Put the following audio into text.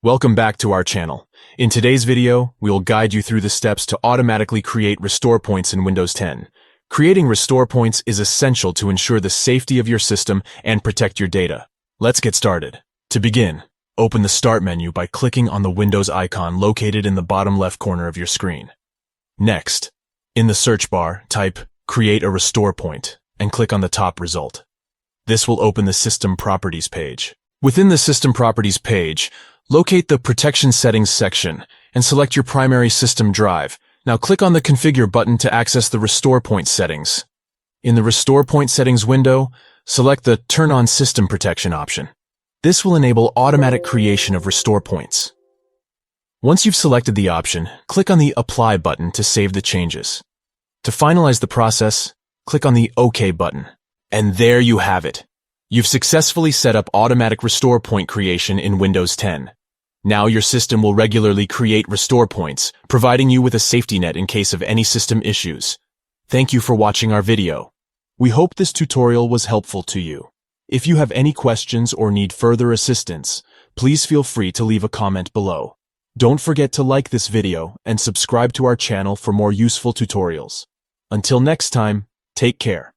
Welcome back to our channel. In today's video, we will guide you through the steps to automatically create restore points in Windows 10. Creating restore points is essential to ensure the safety of your system and protect your data. Let's get started. To begin, open the Start menu by clicking on the Windows icon located in the bottom left corner of your screen. Next, in the search bar, type Create a Restore Point and click on the top result. This will open the System Properties page. Within the System Properties page, locate the Protection Settings section and select your primary system drive. Now click on the Configure button to access the Restore Point settings. In the Restore Point settings window, select the Turn on System Protection option. This will enable automatic creation of restore points. Once you've selected the option, click on the Apply button to save the changes. To finalize the process, click on the OK button. And there you have it. You've successfully set up automatic restore point creation in Windows 10. Now your system will regularly create restore points, providing you with a safety net in case of any system issues. Thank you for watching our video. We hope this tutorial was helpful to you. If you have any questions or need further assistance, please feel free to leave a comment below. Don't forget to like this video and subscribe to our channel for more useful tutorials. Until next time, take care.